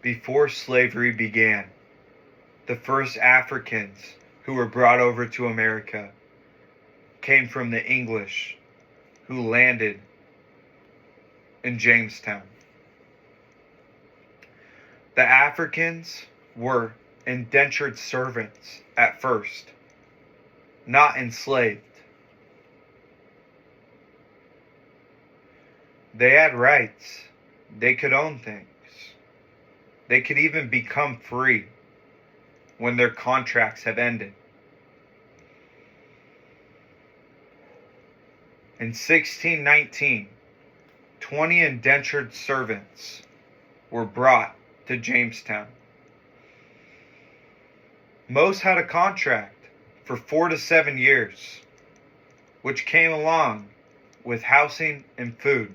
before slavery began, the first Africans who were brought over to America came from the English who landed in Jamestown. The Africans were indentured servants at first, not enslaved. They had rights. They could own things. They could even become free when their contracts have ended. In 1619, 20 indentured servants were brought to Jamestown. Most had a contract for 4 to 7 years, which came along with housing and food.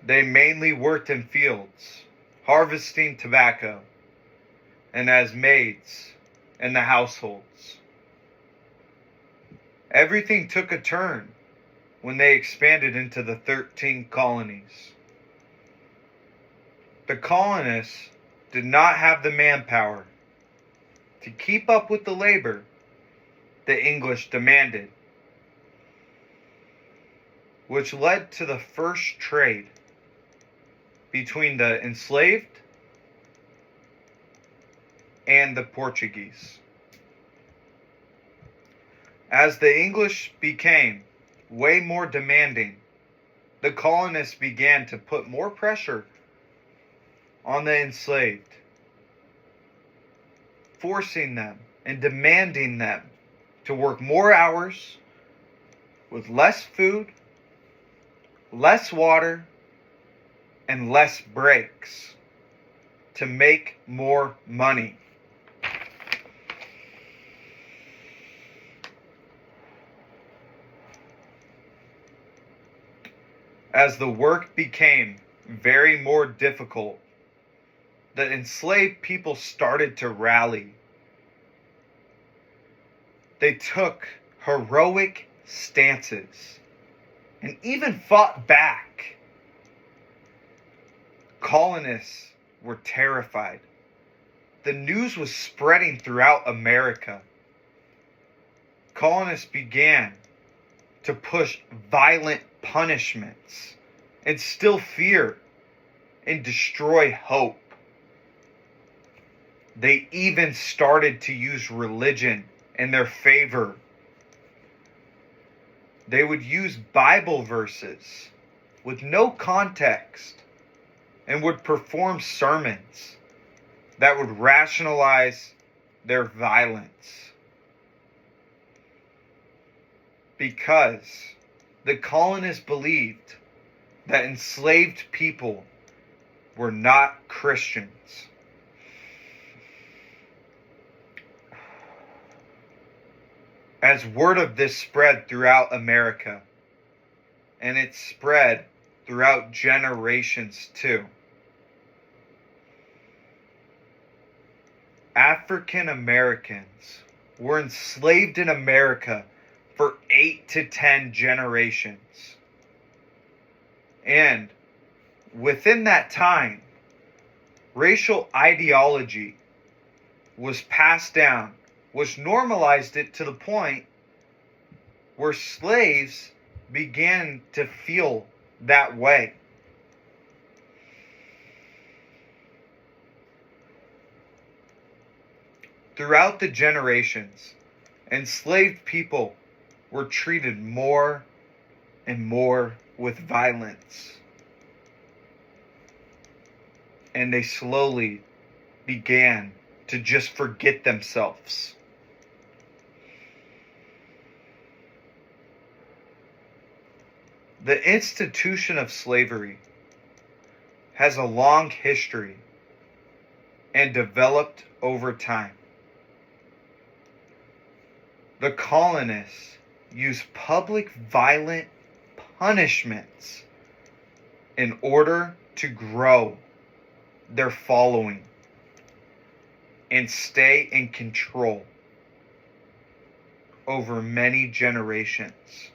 They mainly worked in fields, harvesting tobacco, and as maids in the households. Everything took a turn when they expanded into the 13 colonies. The colonists did not have the manpower to keep up with the labor the English demanded, which led to the first trade between the enslaved and the Portuguese. As the English became way more demanding, the colonists began to put more pressure on the enslaved, forcing them and demanding them to work more hours with less food, less water, and less breaks to make more money. As the work became very more difficult, the enslaved people started to rally. They took heroic stances and even fought back. Colonists were terrified. The news was spreading throughout America. Colonists began to push violent punishments, instill fear, and destroy hope. They even started to use religion in their favor. They would use Bible verses with no context and would perform sermons that would rationalize their violence. Because the colonists believed that enslaved people were not Christians. As word of this spread throughout America, and it spread throughout generations too, African Americans were enslaved in America for 8 to 10 generations. And within that time, racial ideology was passed down, which normalized it to the point where slaves began to feel that way. Throughout the generations, enslaved people were treated more and more with violence. And they slowly began to just forget themselves. The institution of slavery has a long history and developed over time. The colonists used public violent punishments in order to grow their following and stay in control over many generations.